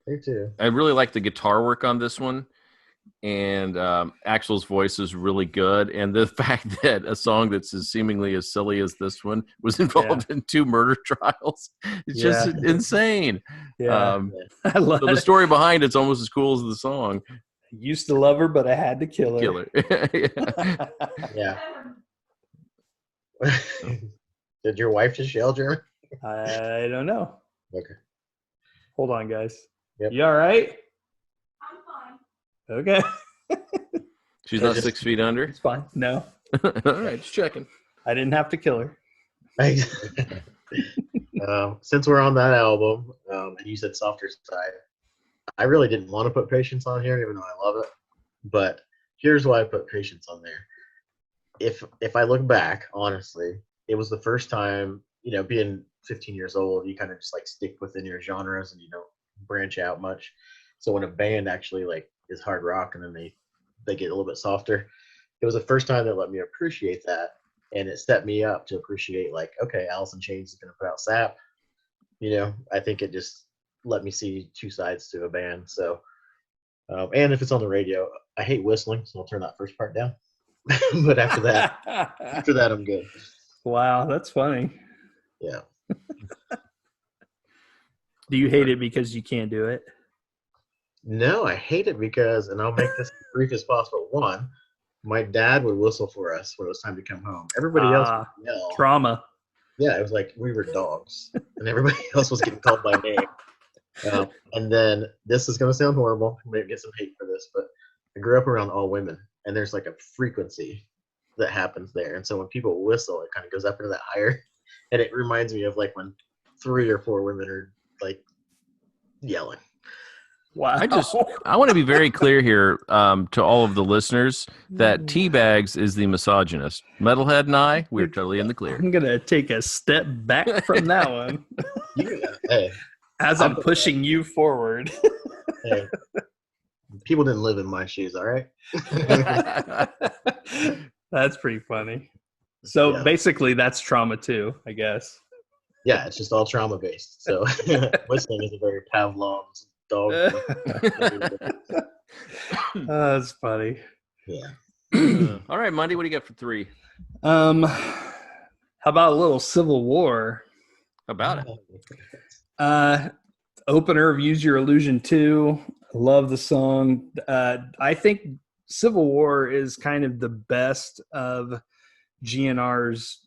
S3: Me too.
S2: I really like the guitar work on this one, and Axl's voice is really good. And the fact that a song that's seemingly as silly as this one was involved in 2 murder trials, it's just insane.
S4: Yeah, I love
S2: the story behind it's almost as cool as the song.
S4: Used to love her, but I had to kill her.
S3: Yeah. Did your wife just yell, Jeremy?
S4: I don't know.
S3: Okay.
S4: Hold on, guys.
S3: Yep.
S4: You all right? I'm fine. Okay.
S2: She's not 6 feet under?
S4: It's fine. No.
S2: All right, just checking.
S4: I didn't have to kill her.
S3: Since we're on that album, and you said softer side, I really didn't want to put Patience on here, even though I love it. But here's why I put Patience on there. If I look back, honestly, it was the first time, being 15 years old, you kind of just like stick within your genres and you don't branch out much. So when a band actually like is hard rock and then they they get a little bit softer. It was the first time that let me appreciate that, and it set me up to appreciate like, okay, Alice in Chains is going to put out Sap. I think it just let me see two sides to a band. So, and if it's on the radio, I hate whistling, so I'll turn that first part down. But after that, I'm good.
S4: Wow, that's funny.
S3: Yeah.
S4: Do you hate it because you can't do it?
S3: No, I hate it because, and I'll make this as brief as possible. One, my dad would whistle for us when it was time to come home. Everybody else would yell.
S4: Trauma.
S3: Yeah, it was like we were dogs, and everybody else was getting called by name. And then this is going to sound horrible. I may get some hate for this, but I grew up around all women, and there's like a frequency that happens there. And so when people whistle, it kind of goes up into that higher, and it reminds me of like when 3 or 4 women are like yelling.
S4: Wow.
S2: I want to be very clear here to all of the listeners that T-Bags is the misogynist. Metalhead and I, we're totally in the clear.
S4: I'm going to take a step back from that one.
S3: Hey,
S4: as I'm pushing you forward.
S3: Hey, people didn't live in my shoes, all right?
S4: That's pretty funny. So basically that's trauma too, I guess.
S3: Yeah, it's just all trauma based. So whistling is a very Pavlov's dog.
S4: That's funny.
S3: Yeah.
S2: All right, Mundy, what do you got for 3?
S4: How about a little Civil War?
S2: How about it?
S4: Opener of Use Your Illusion 2. Love the song. I think Civil War is kind of the best of GNR's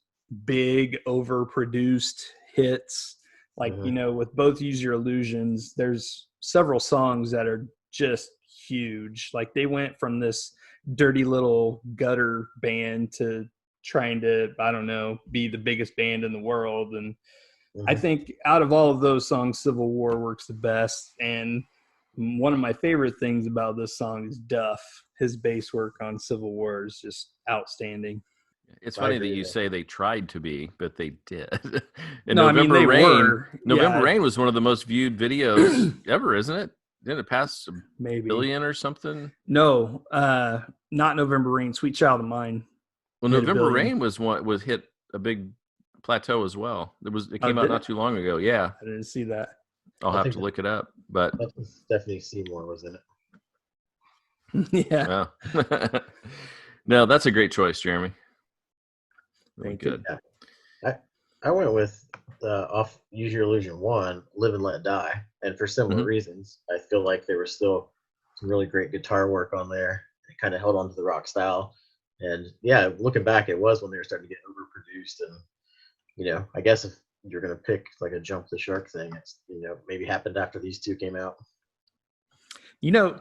S4: big overproduced hits. Like, with both Use Your Illusions, there's several songs that are just huge. Like they went from this dirty little gutter band to trying to, I don't know, be the biggest band in the world. And I think out of all of those songs, Civil War works the best. And one of my favorite things about this song is Duff. His bass work on Civil War is just outstanding.
S2: It's funny that you say they tried to be, but they did. And
S4: No,
S2: November
S4: I mean, they
S2: Rain,
S4: were.
S2: November Rain was one of the most viewed videos ever, isn't it? Didn't it pass a
S4: Maybe
S2: billion or something?
S4: No, not November Rain. Sweet Child of Mine.
S2: Well,
S4: Hit a
S2: November
S4: billion.
S2: Rain was hit a big plateau as well. It came
S4: Oh,
S2: out
S4: did
S2: not
S4: it?
S2: too long ago. Yeah,
S4: I didn't see that.
S2: I'll
S3: I
S2: have
S3: think
S2: to look it up. But
S3: Stephanie Seymour was in it.
S4: Yeah.
S2: No, that's a great choice, Jeremy. Really
S4: Thank you.
S2: good.
S3: Yeah. I went with off Use Your Illusion 1, Live and Let Die. And for similar reasons, I feel like there was still some really great guitar work on there. It kind of held on to the rock style. And yeah, looking back, it was when they were starting to get overproduced. And, I guess if you're going to pick like a jump the shark thing, it's, maybe happened after these two came out.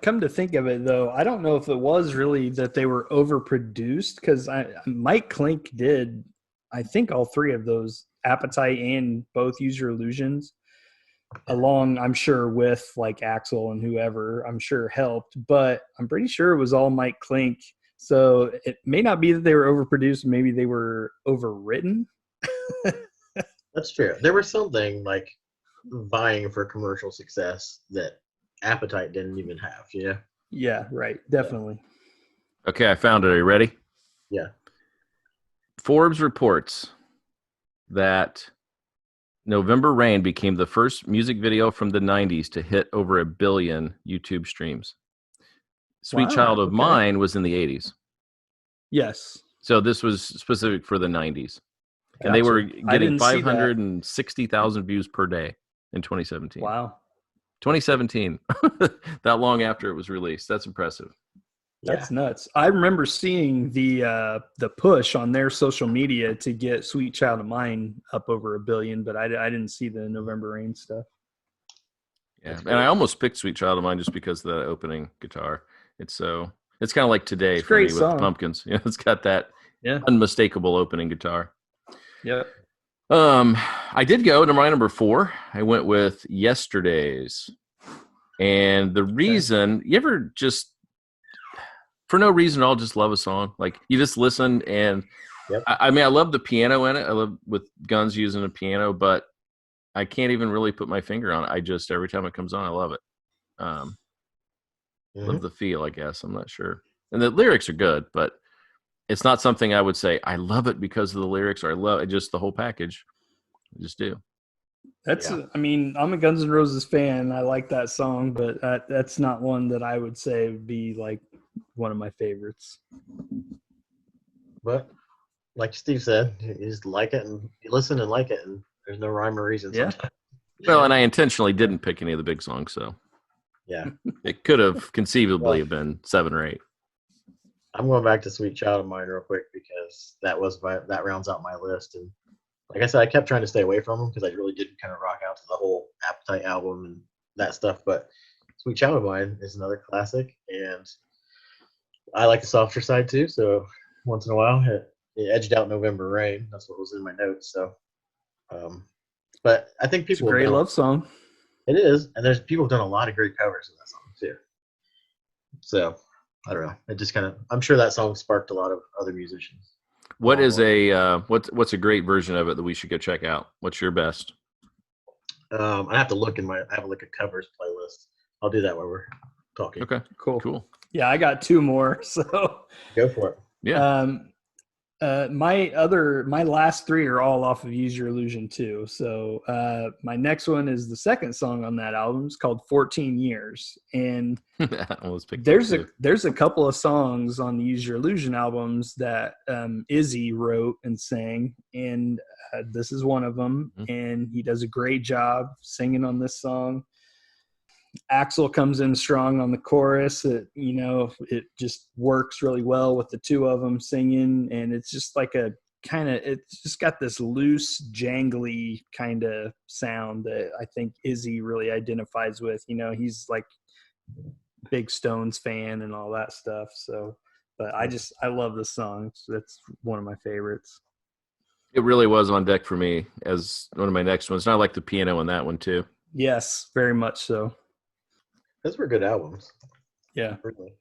S4: Come to think of it, though, I don't know if it was really that they were overproduced because Mike Klink did, I think, all 3 of those, Appetite and both Use Your Illusions, along, I'm sure, with like Axl and whoever, I'm sure helped, but I'm pretty sure it was all Mike Klink. So it may not be that they were overproduced, maybe they were overwritten.
S3: That's true. There was something like vying for commercial success that Appetite didn't even have,
S4: Yeah, right. Definitely.
S2: Okay, I found it. Are you ready?
S3: Yeah.
S2: Forbes reports that November Rain became the first music video from the 90s to hit over 1 billion YouTube streams. Sweet
S4: Wow,
S2: Child of
S4: okay.
S2: Mine was in the 80s.
S4: Yes.
S2: So this was specific for the 90s. And
S4: Gotcha.
S2: they were
S4: I
S2: getting
S4: didn't see that.
S2: 560,000 views per day in 2017.
S4: Wow.
S2: 2017, that long after it was released. That's impressive.
S4: That's nuts. I remember seeing the push on their social media to get Sweet Child of Mine up over 1 billion, but I didn't see the November Rain stuff.
S2: Yeah, and I almost picked Sweet Child of Mine just because of the opening guitar. It's kind of like Today
S4: It's a
S2: for me
S4: great
S2: with
S4: song.
S2: the Pumpkins. It's got that
S4: Yeah.
S2: unmistakable opening guitar.
S4: Yep.
S2: I did go to my number 4. I went with Yesterdays. And the reason, you ever just, for no reason at all, just love a song? Like, you just listen and,
S3: Yep.
S2: I mean, I love the piano in it. I love with Guns using a piano, but I can't even really put my finger on it. Every time it comes on, I love it. Love the feel, I guess. I'm not sure. And the lyrics are good, but it's not something I would say I love it because of the lyrics, or I love it, just the whole package. I just do.
S4: That's,
S3: Yeah.
S4: I mean, I'm a Guns N' Roses fan. I like that song, but that's not one that I would say would be like one of my favorites.
S3: But like Steve said, you just like it and you listen and like it, and there's no rhyme or reason
S4: Yeah.
S3: sometimes.
S2: Well, and I intentionally didn't pick any of the big songs, so
S3: Yeah.
S2: it could have conceivably
S3: Well,
S2: been 7 or 8.
S3: I'm going back to Sweet Child of Mine real quick because that rounds out my list. And like I said, I kept trying to stay away from them because I really didn't kind of rock out to the whole Appetite album and that stuff. But Sweet Child of Mine is another classic, and I like the softer side too. So once in a while, it edged out November Rain. That's what was in my notes. So, but I think
S4: It's a
S3: people have
S4: great
S3: done,
S4: love song.
S3: it is, and there's people have done a lot of great covers of that song too. So I don't know. It just kind of, I'm sure that song sparked a lot of other musicians.
S2: What is what's a great version of it that we should go check out? What's your best?
S3: I have to look I have a look at covers playlist. I'll do that while we're talking.
S2: Okay,
S4: Cool. Yeah, I got 2 more. So
S3: Go for it.
S2: yeah.
S4: My last 3 are all off of Use Your Illusion 2. So my next one is the second song on that album. It's called 14 Years. And there's a couple of songs on the Use Your Illusion albums that Izzy wrote and sang, and this is one of them.
S2: Mm-hmm.
S4: And he does a great job singing on this song. Axel comes in strong on the chorus. It just works really well with the 2 of them singing, and it's just like it's just got this loose, jangly kind of sound that I think Izzy really identifies with. He's like big Stones fan and all that stuff. So, but I love this song. That's one of my favorites.
S2: It really was on deck for me as one of my next ones. And I like the piano in that one too.
S4: Yes, very much so.
S3: Those were good albums.
S4: Yeah.
S3: Really.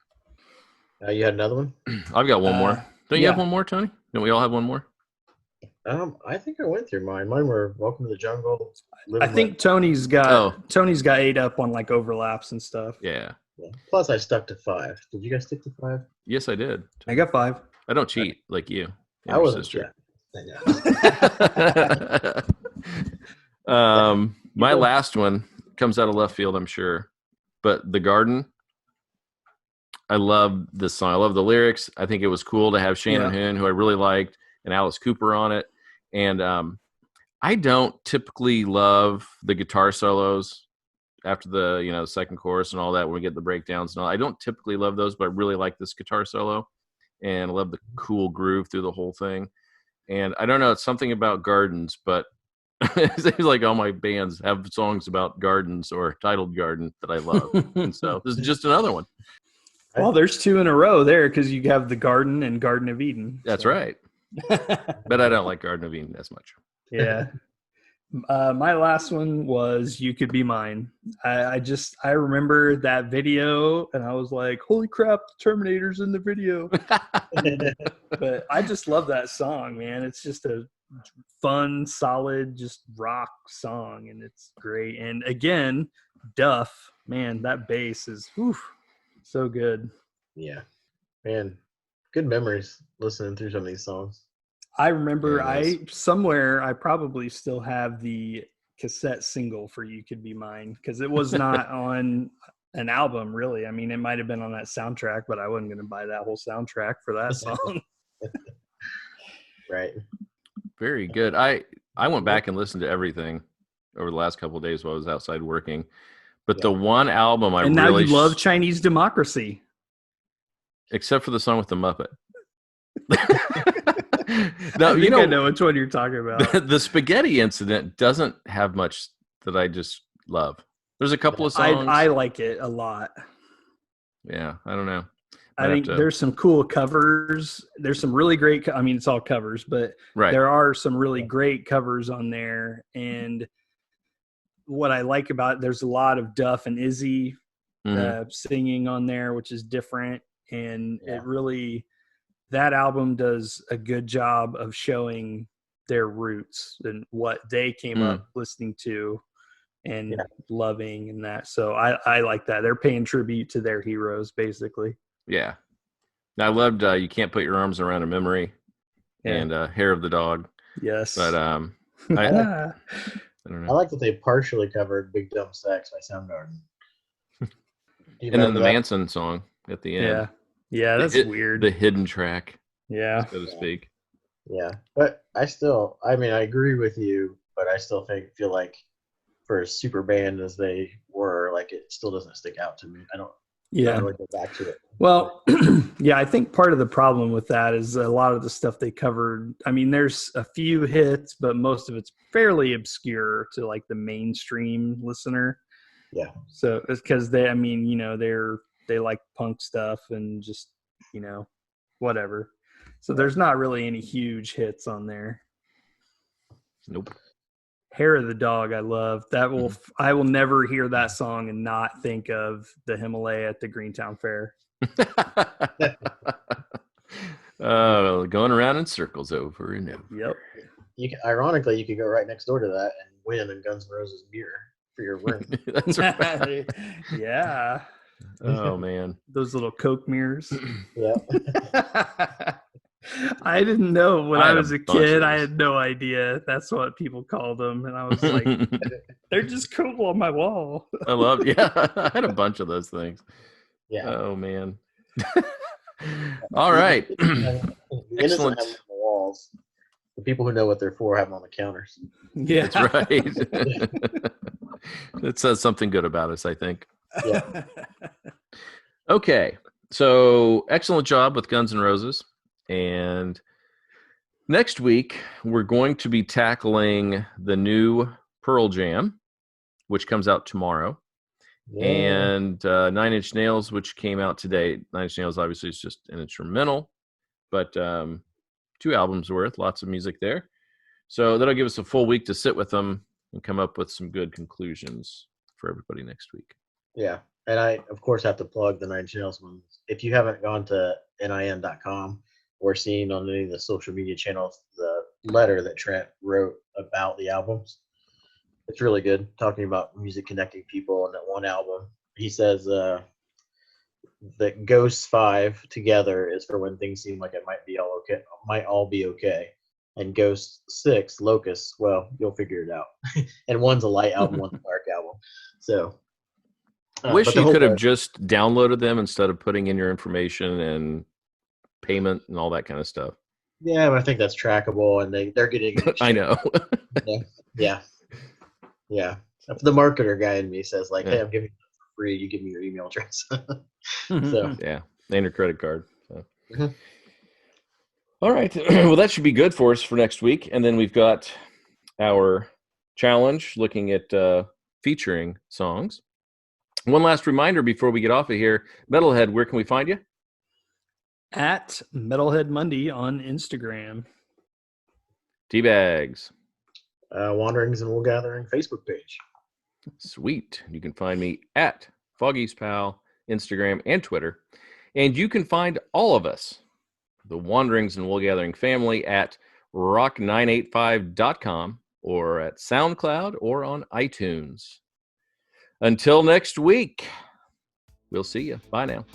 S3: You had another one?
S2: I've got one more. Don't you
S4: yeah.
S2: have one more, Tony? Don't we all have one more?
S3: I think I went through mine. Mine were Welcome to the Jungle.
S4: I think Tony's got 8 up on like overlaps and stuff.
S2: Yeah.
S3: Plus, I stuck to 5. Did you guys stick to 5?
S2: Yes, I did.
S4: I got 5.
S2: I don't cheat like you.
S3: I wasn't.
S2: Sister.
S3: Yeah.
S2: My last one comes out of left field, I'm sure. But The Garden, I love this song. I love the lyrics. I think it was cool to have Shannon Hoon, who I really liked, and Alice Cooper on it. And I don't typically love the guitar solos after the second chorus and all that when we get the breakdowns and all. I don't typically love those, but I really like this guitar solo, and I love the cool groove through the whole thing. And I don't know, it's something about gardens, but it seems like all my bands have songs about gardens or titled Garden that I love. And so this is just another one.
S4: Well, there's 2 in a row there because you have The Garden and Garden of Eden.
S2: That's right. But I don't like Garden of Eden as much.
S4: Yeah. My last one was You Could Be Mine. I remember that video and I was like, holy crap, the Terminator's in the video. But I just love that song, man. It's just a fun, solid, just rock song, and it's great. And again, Duff, man, that bass is so good.
S3: Yeah, man, good memories listening through some of these songs.
S4: I remember I probably still have the cassette single for You Could Be Mine because it was not on an album, really. I mean, it might have been on that soundtrack, but I wasn't going to buy that whole soundtrack for that song.
S3: Right.
S2: Very good. I went back and listened to everything over the last couple of days while I was outside working. But the one album I
S4: now
S2: really
S4: you love Chinese Democracy.
S2: Except for the song with the Muppet.
S4: No, I know which one you're talking about.
S2: The spaghetti incident doesn't have much that I just love. There's a couple of songs.
S4: I like it a lot.
S2: Yeah, I don't know.
S4: I think there's some cool covers. There's some really great. I mean, it's all covers, but there are some really great covers on there. And what I like about it, there's a lot of Duff and Izzy singing on there, which is different. And it really, that album does a good job of showing their roots and what they came up listening to and loving and that. So I like that. They're paying tribute to their heroes, basically.
S2: Yeah. I loved You Can't Put Your Arms Around a Memory and Hair of the Dog.
S4: Yes.
S2: But I
S4: Ah.
S2: don't
S3: I
S2: know.
S3: like that they partially covered Big Dumb Sex by Soundgarden. Do you
S2: And then
S3: remember
S2: the
S3: that?
S2: Manson song at the end.
S4: Yeah, that's weird.
S2: The hidden track,
S4: Yeah.
S2: so to speak.
S3: Yeah, but I agree with you, but I still feel like for a super band as they were, like it still doesn't stick out to me. I don't really go back to it.
S4: Well, yeah, I think part of the problem with that is a lot of the stuff they covered. I mean, there's a few hits, but most of it's fairly obscure to like the mainstream listener.
S3: Yeah.
S4: So it's because they like punk stuff and just, whatever. So there's not really any huge hits on there.
S2: Nope.
S4: Hair of the Dog, I love that. I will never hear that song and not think of the Himalaya at the Greentown Fair.
S2: Going around in circles over and over.
S4: Yep.
S3: Ironically, you could go right next door to that and win a Guns N' Roses beer for your room.
S2: That's right.
S4: Yeah.
S2: Oh man,
S4: those little Coke mirrors.
S3: Yeah.
S4: I didn't know when I was a
S2: bunch
S4: kid.
S2: of
S4: I
S2: those.
S4: had no idea that's what people called them, and I was like, "They're just cool on my wall."
S2: I had a bunch of those things.
S3: Yeah.
S2: Oh man. All right.
S3: The innocent
S2: Excellent.
S3: have them on the walls. The people who know what they're for have them on the counters.
S4: Yeah,
S2: That's right. It says something good about us, I think.
S3: Yeah.
S2: Okay. So excellent job with Guns N' Roses. And next week, we're going to be tackling the new Pearl Jam, which comes out tomorrow.
S3: Yeah.
S2: And Nine Inch Nails, which came out today. Nine Inch Nails obviously is just an instrumental, but 2 albums worth, lots of music there. So that'll give us a full week to sit with them and come up with some good conclusions for everybody next week.
S3: Yeah. And I, of course, have to plug the Nine Inch Nails ones. If you haven't gone to nin.com or seen on any of the social media channels the letter that Trent wrote about the albums, it's really good, talking about music connecting people in that one album. He says that Ghosts 5 together is for when things seem like it might all be okay. And Ghost 6, Locust, well, you'll figure it out. And one's a light album, one's a dark album. So
S2: Wish you could have just downloaded them instead of putting in your information and payment and all that kind of stuff.
S3: Yeah, but I think that's trackable, and they're getting.
S2: I know.
S3: Yeah. The marketer guy in me says like, "Hey, I'm giving you for free. You give me your email address." So
S2: Yeah, and your credit card. So.
S3: Mhm.
S2: All right. Well, that should be good for us for next week, and then we've got our challenge looking at featuring songs. One last reminder before we get off of here, Metalhead, where can we find you?
S4: At Metalhead Mundy on Instagram.
S2: T-Bags.
S3: Wanderings and Woolgathering Facebook page.
S2: Sweet. You can find me at Foggy's Pal, Instagram and Twitter. And you can find all of us, the Wanderings and Woolgathering family, at rock985.com or at SoundCloud or on iTunes. Until next week, we'll see you. Bye now.